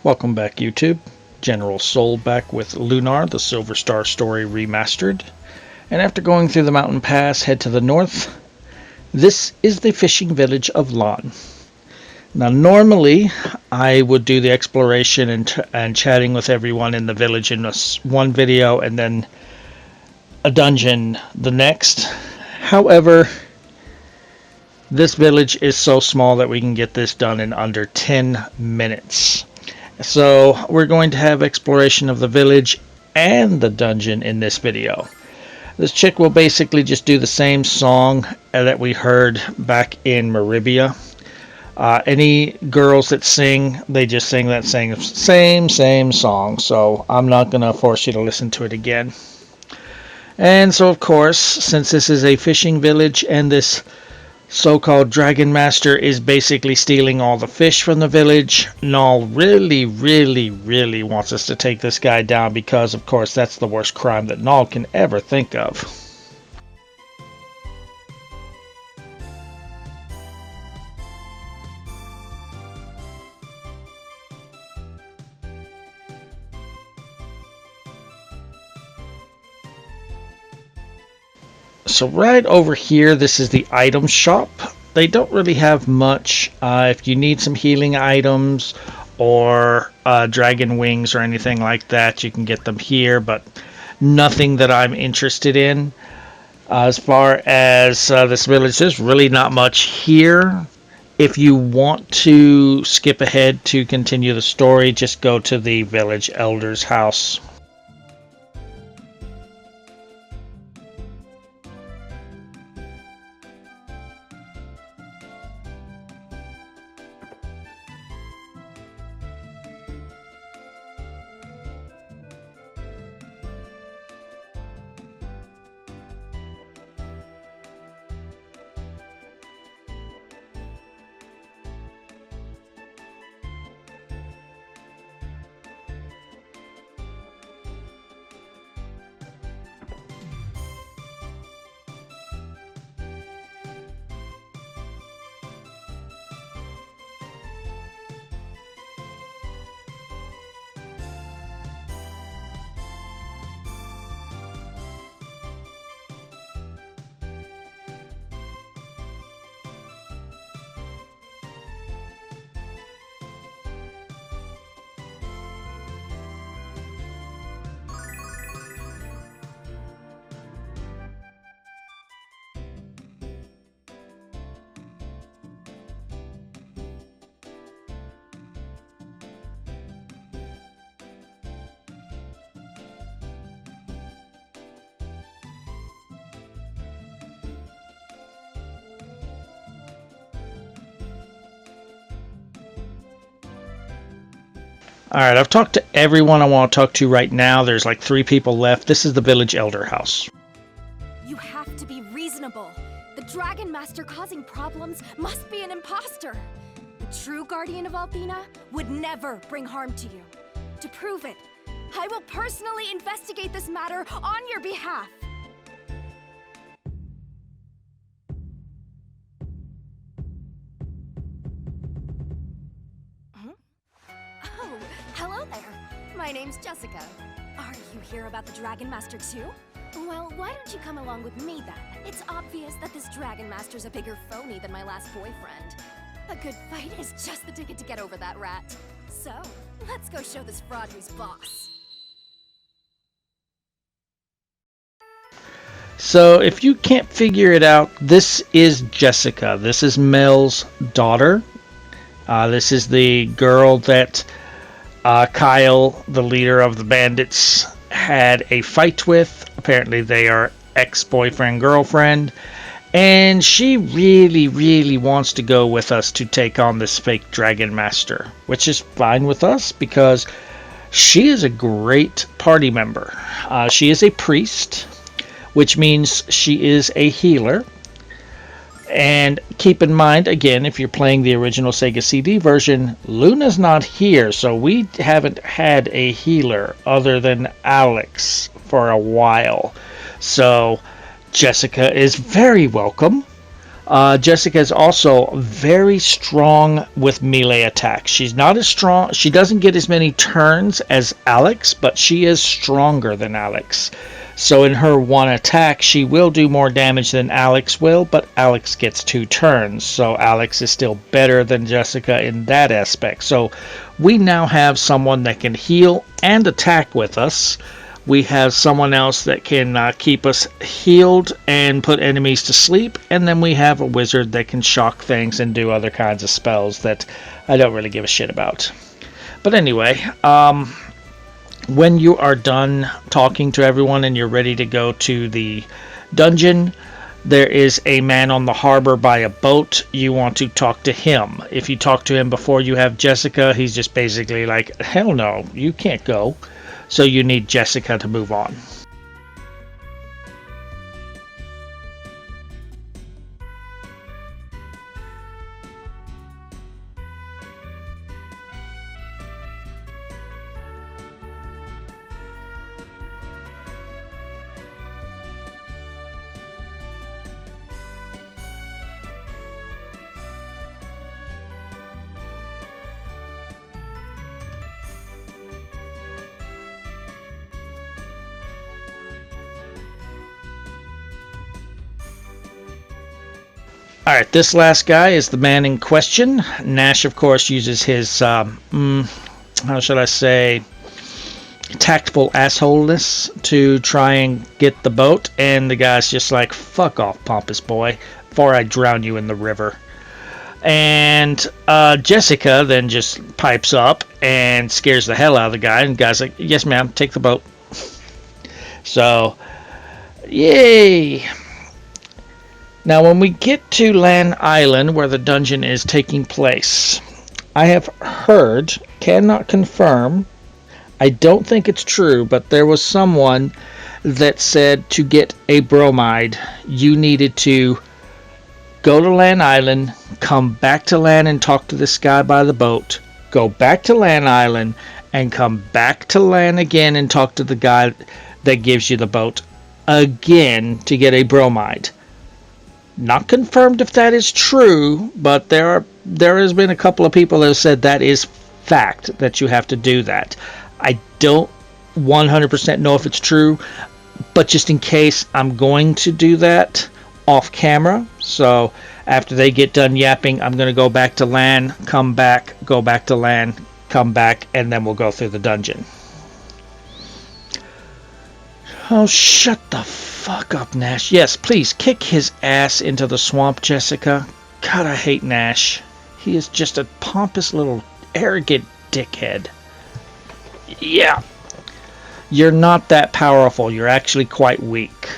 Welcome back, YouTube. General Soul back with Lunar, the Silver Star story remastered. And after going through the mountain pass, head to the north. This is the fishing village of Lon. Now, normally, I would do the exploration and chatting with everyone in the village in one video and then a dungeon the next. However, this village is so small that we can get this done in under 10 minutes. So we're going to have exploration of the village and the dungeon in this video. This chick will basically just do the same song that we heard back in Maribia. Any girls that sing, they just sing that same song. So I'm not going to force you to listen to it again. And so, of course, since this is a fishing village and this so-called Dragon Master is basically stealing all the fish from the village, Null really wants us to take this guy down because, of course, that's the worst crime that Null can ever think of. So right over here, this is the item shop. They don't really have much. If you need some healing items or dragon wings or anything like that, you can get them here, but nothing that I'm interested in. As far as this village, there's really not much here. If you want to skip ahead to continue the story, just go to the village elder's house. Alright, I've talked to everyone I want to talk to right now. There's like 3 people left. This is the village elder house. You have to be reasonable. The Dragon Master causing problems must be an imposter. The true guardian of Althena would never bring harm to you. To prove it, I will personally investigate this matter on your behalf. Oh, hello there. My name's Jessica. Are you here about the Dragon Master too? Well, why don't you come along with me then? It's obvious that this Dragon Master's a bigger phony than my last boyfriend. A good fight is just the ticket to get over that rat. So, let's go show this fraud who's boss. So, if you can't figure it out, this is Jessica. This is Mel's daughter. This is the girl that Kyle, the leader of the bandits, had a fight with. Apparently they are ex-boyfriend, girlfriend. And she really wants to go with us to take on this fake Dragon Master. Which is fine with us because she is a great party member. She is a priest, which means she is a healer. And keep in mind, again, if you're playing the original Sega CD version, Luna's not here, so we haven't had a healer other than Alex for a while. So Jessica is very welcome. Jessica is also very strong with melee attacks. She's not as strong. She doesn't get as many turns as Alex, but she is stronger than Alex. So in her one attack, she will do more damage than Alex will, but Alex gets 2 turns. So Alex is still better than Jessica in that aspect. So we now have someone that can heal and attack with us. We have someone else that can keep us healed and put enemies to sleep. And then we have a wizard that can shock things and do other kinds of spells that I don't really give a shit about. But anyway, when you are done talking to everyone and you're ready to go to the dungeon, there is a man on the harbor by a boat. You want to talk to him. If you talk to him before you have Jessica, he's just basically like, hell no, you can't go. So you need Jessica to move on. Alright, this last guy is the man in question. Nash, of course, uses his, how should I say, tactful assholeness to try and get the boat. And the guy's just like, fuck off, pompous boy, before I drown you in the river. And Jessica then just pipes up and scares the hell out of the guy. And the guy's like, yes, ma'am, take the boat. So, yay! Now, when we get to Lan Island, where the dungeon is taking place, I have heard, cannot confirm, I don't think it's true, but there was someone that said to get a bromide, you needed to go to Lan Island, come back to Lan and talk to this guy by the boat, go back to Lan Island, and come back to Lan again and talk to the guy that gives you the boat again to get a bromide. Not confirmed if that is true, but there has been a couple of people that have said that is fact, that you have to do that. I don't 100% know if it's true, but just in case, I'm going to do that off camera. So after they get done yapping, I'm going to go back to Lan, come back, go back to Lan, come back, and then we'll go through the dungeon. Oh, shut the fuck up, Nash. Yes, please, kick his ass into the swamp, Jessica. God, I hate Nash. He is just a pompous little arrogant dickhead. Yeah. You're not that powerful. You're actually quite weak.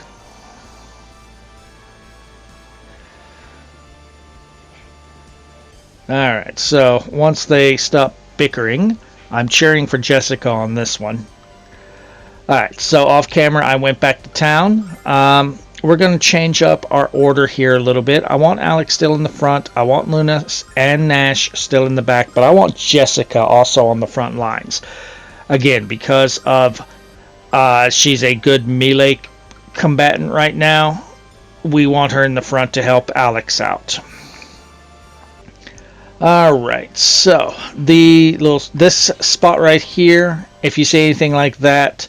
Alright, so once they stop bickering, I'm cheering for Jessica on this one. Alright, so off camera, I went back to town. We're going to change up our order here a little bit. I want Alex still in the front. I want Luna and Nash still in the back. But I want Jessica also on the front lines. Again, because of she's a good melee combatant right now. We want her in the front to help Alex out. Alright, so this spot right here, if you see anything like that,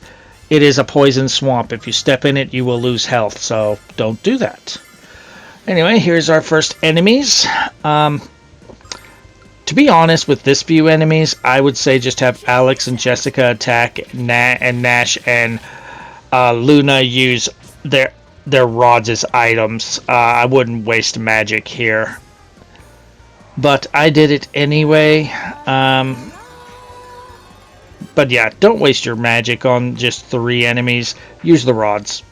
it is a poison swamp. If you step in it, you will lose health, so don't do that. Anyway, here's our first enemies. To be honest, with this few enemies, I would say just have Alex and Jessica attack, and Nash and Luna use their rods as items. I wouldn't waste magic here. But I did it anyway. But yeah, don't waste your magic on just 3 enemies. Use the rods.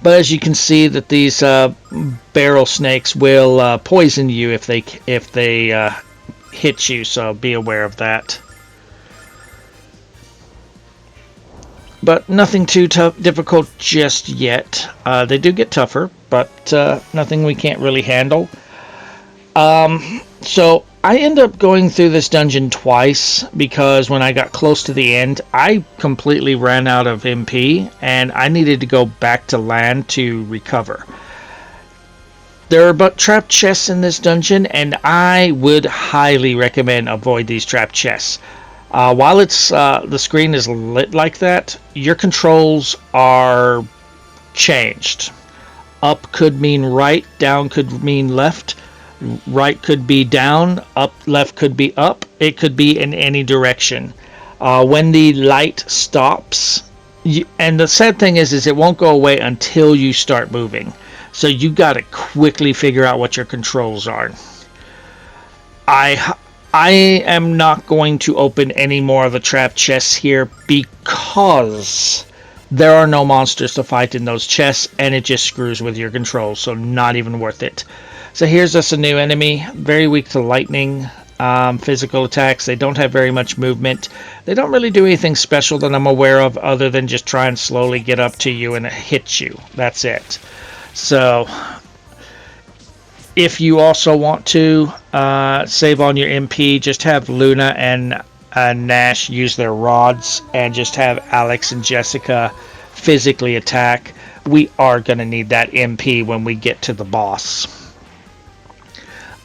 But as you can see, that these barrel snakes will poison you if they hit you. So be aware of that. But nothing too difficult just yet. They do get tougher, but nothing we can't really handle. So I end up going through this dungeon twice because when I got close to the end, I completely ran out of MP and I needed to go back to land to recover. There are but trap chests in this dungeon, and I would highly recommend avoid these trap chests. While it's the screen is lit like that, your controls are changed. Up could mean right, down could mean left, right could be down, up, left could be up. It could be in any direction. When the light stops, and the sad thing is it won't go away until you start moving. So you got to quickly figure out what your controls are. I am not going to open any more of the trap chests here because there are no monsters to fight in those chests, and it just screws with your controls, so not even worth it. So here's us a new enemy, very weak to lightning, physical attacks. They don't have very much movement. They don't really do anything special that I'm aware of other than just try and slowly get up to you and hit you. That's it. So if you also want to save on your MP, just have Luna and Nash use their rods and just have Alex and Jessica physically attack. We are going to need that MP when we get to the boss.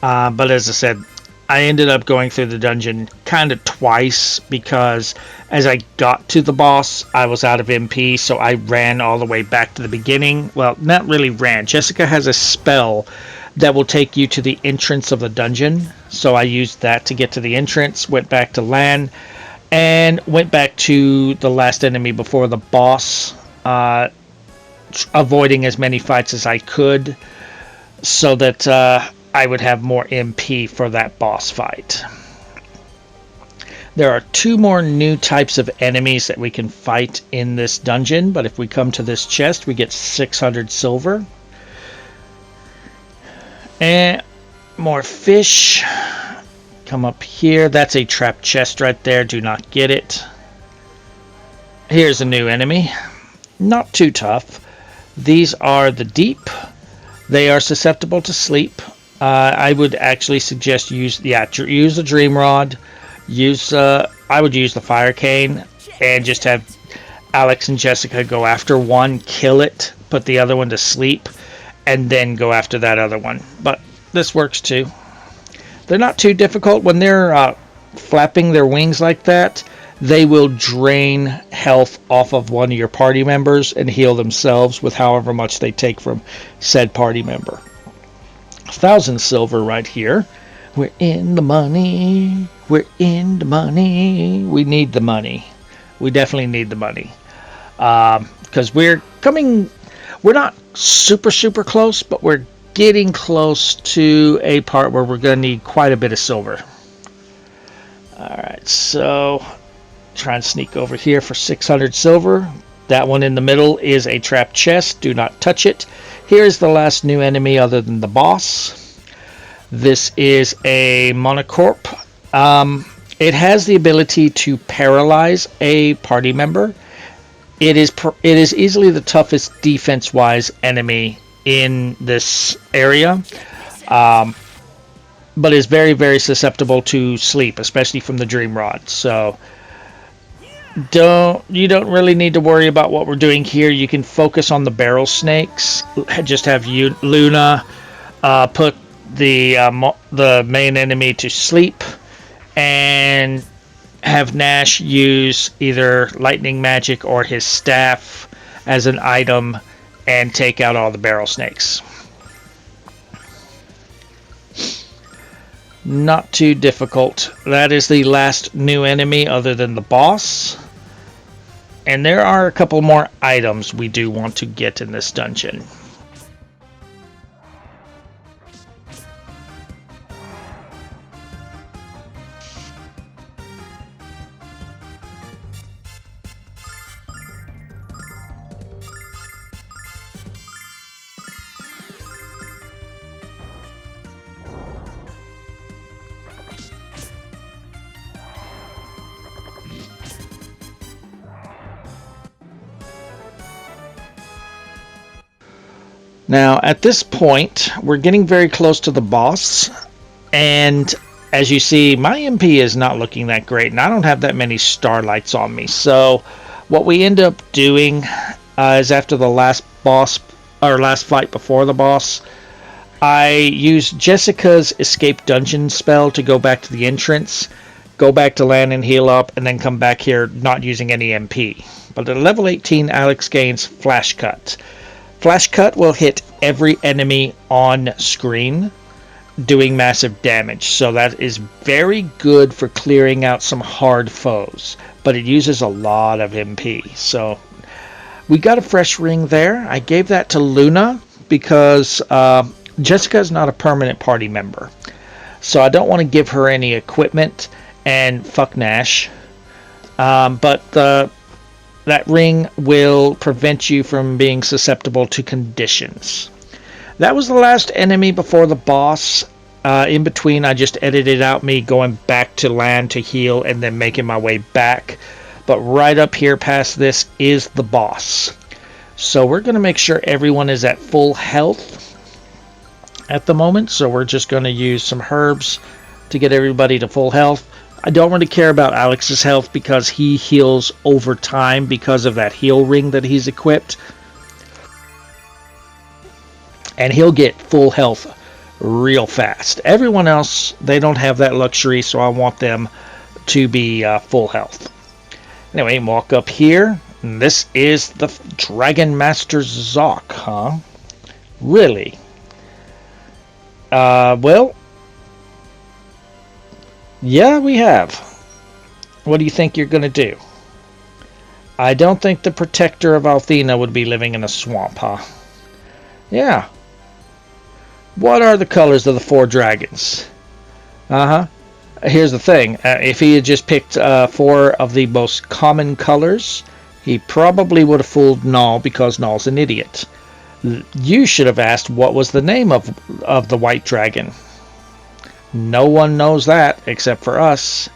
But as I said, I ended up going through the dungeon kind of twice because as I got to the boss, I was out of MP, so I ran all the way back to the beginning. Well, not really ran. Jessica has a spell that will take you to the entrance of the dungeon, so I used that to get to the entrance, went back to LAN, and went back to the last enemy before the boss, avoiding as many fights as I could so that I would have more MP for that boss fight. There are 2 more new types of enemies that we can fight in this dungeon, but if we come to this chest, we get 600 silver. And more fish. Come up here. That's a trap chest right there. Do not get it. Here's a new enemy. Not too tough. These are the deep. They are susceptible to sleep. I would actually suggest use the dream rod. I would use the fire cane and just have Alex and Jessica go after one, kill it, put the other one to sleep, and then go after that other one. But this works too. They're not too difficult. When they're flapping their wings like that, they will drain health off of one of your party members and heal themselves with however much they take from said party member. 1,000 silver right here. We're in the money. We're in the money. We need the money. We definitely need the money. Because we're not super close, but we're getting close to a part where we're going to need quite a bit of silver. Alright, so try and sneak over here for 600 silver. That one in the middle is a trap chest. Do not touch it. Here's the last new enemy other than the boss. This is a Monocorp. It has the ability to paralyze a party member. It is easily the toughest defense-wise enemy in this area, but is very susceptible to sleep, especially from the dream rod. So you don't really need to worry about what we're doing here. You can focus on the barrel snakes. Just have Luna put the main enemy to sleep, and have Nash use either lightning magic or his staff as an item and take out all the barrel snakes. Not too difficult. That is the last new enemy other than the boss. And there are a couple more items we do want to get in this dungeon. Now, at this point, we're getting very close to the boss, and as you see, my MP is not looking that great, and I don't have that many starlights on me. So, what we end up doing is after the last fight before the boss, I use Jessica's escape dungeon spell to go back to the entrance, go back to land and heal up, and then come back here not using any MP. But at level 18, Alex gains Flash Cut. Flash Cut will hit every enemy on screen, doing massive damage. So that is very good for clearing out some hard foes. But it uses a lot of MP. So we got a fresh ring there. I gave that to Luna because Jessica is not a permanent party member. So I don't want to give her any equipment. And fuck Nash. But that ring will prevent you from being susceptible to conditions. That was the last enemy before the boss. In between, I just edited out me going back to land to heal and then making my way back. But right up here past this is the boss. So we're going to make sure everyone is at full health at the moment. So we're just going to use some herbs to get everybody to full health. I don't really care about Alex's health because he heals over time because of that heal ring that he's equipped. And he'll get full health real fast. Everyone else, they don't have that luxury, so I want them to be full health. Anyway, walk up here. And this is the Dragon Master Zoc, huh? Really? Well... yeah, we have. What do you think you're going to do? I don't think the protector of Althena would be living in a swamp, huh? Yeah. What are the colors of the 4 dragons? Here's the thing. If he had just picked 4 of the most common colors, he probably would have fooled Null because Null's an idiot. You should have asked what was the name of the white dragon. No one knows that except for us.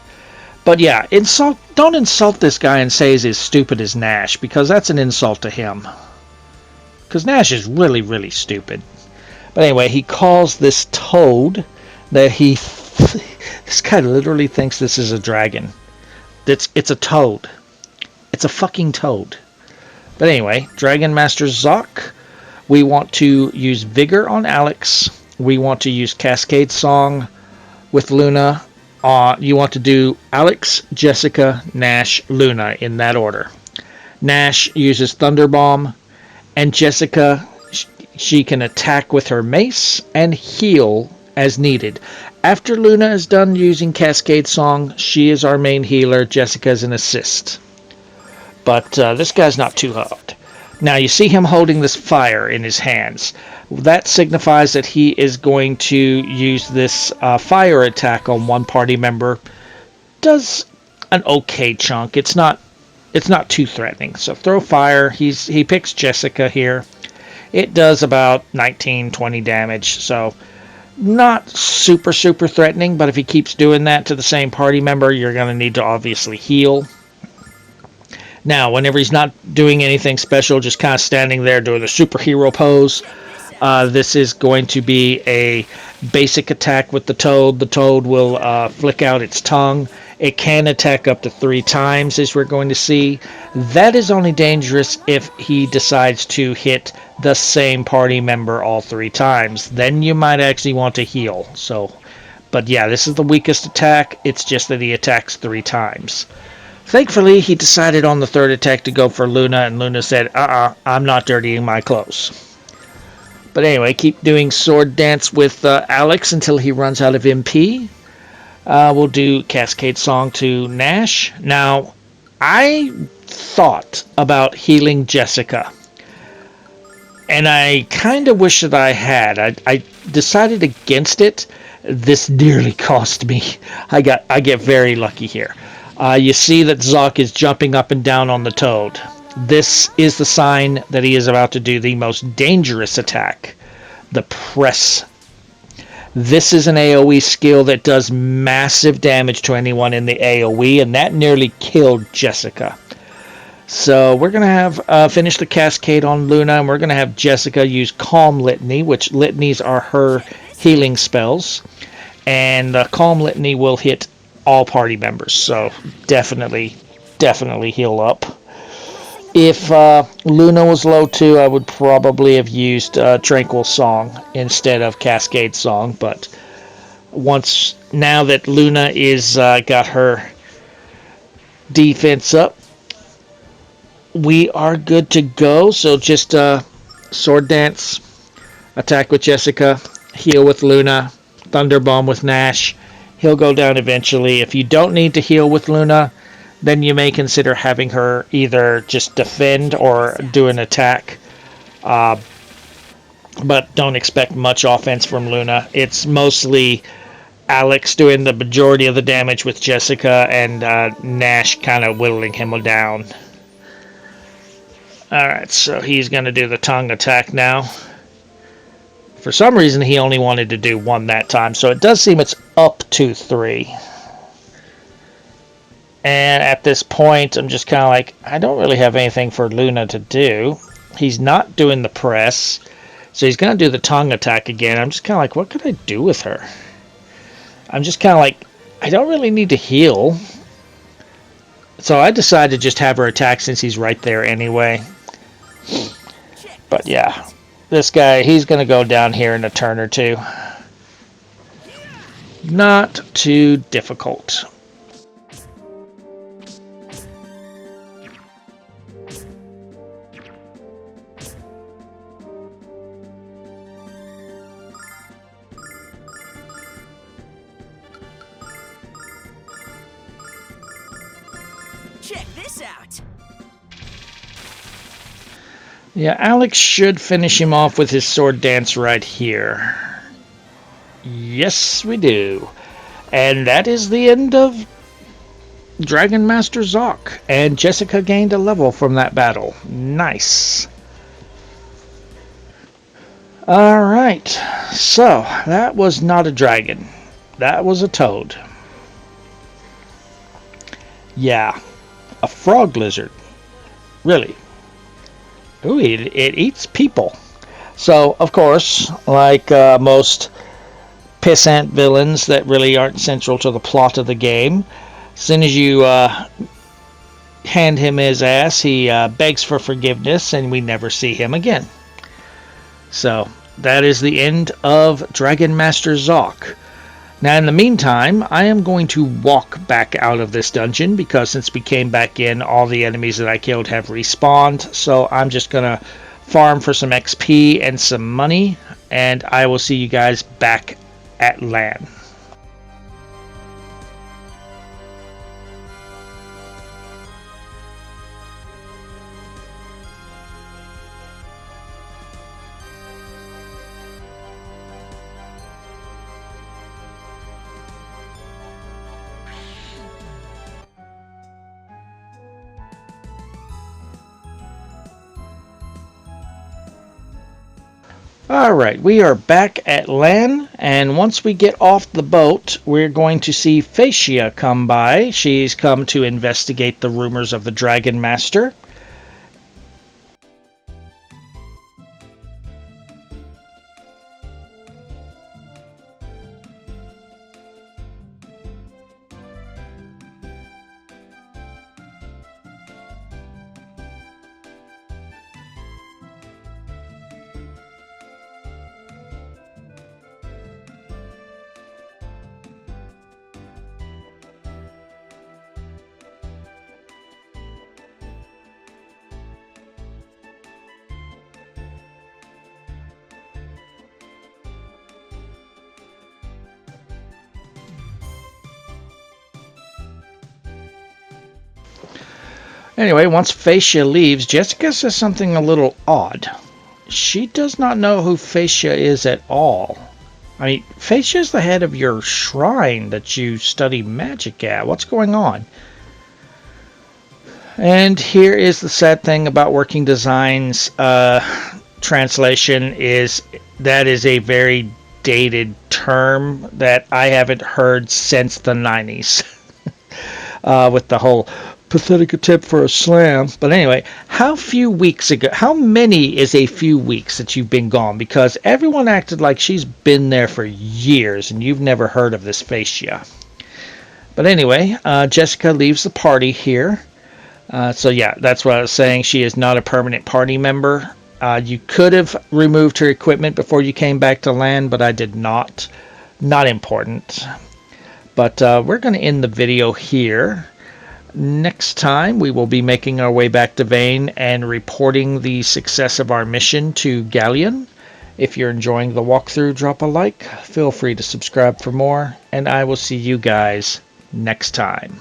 But yeah, don't insult this guy and say he's as stupid as Nash, because that's an insult to him. Because Nash is really, really stupid. But anyway, he calls this toad that he... this guy literally thinks this is a dragon. It's a toad. It's a fucking toad. But anyway, Dragon Master Zoc. We want to use Vigor on Alex. We want to use Cascade Song with Luna. You want to do Alex, Jessica, Nash, Luna in that order. Nash uses Thunder Bomb, and Jessica, she can attack with her mace and heal as needed. After Luna is done using Cascade Song, she is our main healer. Jessica is an assist. But this guy's not too hard. Now you see him holding this fire in his hands. That signifies that he is going to use this fire attack on one party member. Does an okay chunk. It's not too threatening. So throw fire. He picks Jessica here. It does about 19-20 damage. So not super threatening, but if he keeps doing that to the same party member, you're going to need to obviously heal. Now, whenever he's not doing anything special, just kind of standing there doing the superhero pose, this is going to be a basic attack with the toad. The toad will flick out its tongue. It can attack up to 3 times, as we're going to see. That is only dangerous if he decides to hit the same party member all 3 times. Then you might actually want to heal. But yeah, this is the weakest attack. It's just that he attacks 3 times. Thankfully, he decided on the 3rd attack to go for Luna, and Luna said, I'm not dirtying my clothes. But anyway, keep doing sword dance with Alex until he runs out of MP. We'll do Cascade Song to Nash. Now, I thought about healing Jessica, and I kind of wish that I had. I decided against it. This nearly cost me. I get very lucky here. You see that Zoc is jumping up and down on the toad. This is the sign that he is about to do the most dangerous attack, the press. This is an AoE skill that does massive damage to anyone in the AoE, and that nearly killed Jessica. So we're going to have finish the cascade on Luna, and we're going to have Jessica use Calm Litany, which litanies are her healing spells. And Calm Litany will hit all party members, so definitely heal up. If Luna was low too, I would probably have used Tranquil Song instead of Cascade Song. But now that Luna is got her defense up, we are good to go. So just Sword Dance, attack with Jessica, heal with Luna, Thunder Bomb with Nash. He'll go down eventually. If you don't need to heal with Luna, then you may consider having her either just defend or do an attack. But don't expect much offense from Luna. It's mostly Alex doing the majority of the damage with Jessica and Nash kind of whittling him down. Alright, so he's going to do the tongue attack now. For some reason, he only wanted to do one that time, so it does seem it's up to 3. And at this point, I'm just kind of like, I don't really have anything for Luna to do. He's not doing the press, so he's going to do the tongue attack again. I'm just kind of like, what could I do with her? I'm just kind of like, I don't really need to heal. So I decided to just have her attack since he's right there anyway. But yeah, this guy, he's going to go down here in a turn or two. Not too difficult. Check this out. Yeah, Alex should finish him off with his sword dance right here. Yes, we do. And that is the end of Dragon Master Zoc. And Jessica gained a level from that battle. Nice. Alright, so that was not a dragon. That was a toad. Yeah, a frog lizard. Really. Ooh, it eats people. So, of course, like most pissant villains that really aren't central to the plot of the game, as soon as you hand him his ass, he begs for forgiveness, and we never see him again. So, that is the end of Dragon Master Zoc. Now, in the meantime, I am going to walk back out of this dungeon because since we came back in, all the enemies that I killed have respawned. So I'm just going to farm for some XP and some money, and I will see you guys back at LAN. Alright, we are back at LAN, and once we get off the boat, we're going to see Phaecia come by. She's come to investigate the rumors of the Dragon Master. Anyway, once Phaecia leaves, Jessica says something a little odd. She does not know who Phaecia is at all. I mean, Phaecia is the head of your shrine that you study magic at. What's going on? And here is the sad thing about working designs. Translation is that is a very dated term that I haven't heard since the 90s. With the whole pathetic attempt for a slam. But anyway, how many is a few weeks that you've been gone? Because everyone acted like she's been there for years and you've never heard of this Phaecia. But anyway, Jessica leaves the party here. So yeah, that's what I was saying. She is not a permanent party member. You could have removed her equipment before you came back to land, but I did not. Not important. But we're going to end the video here. Next time, we will be making our way back to Vane and reporting the success of our mission to Galleon. If you're enjoying the walkthrough, drop a like. Feel free to subscribe for more, and I will see you guys next time.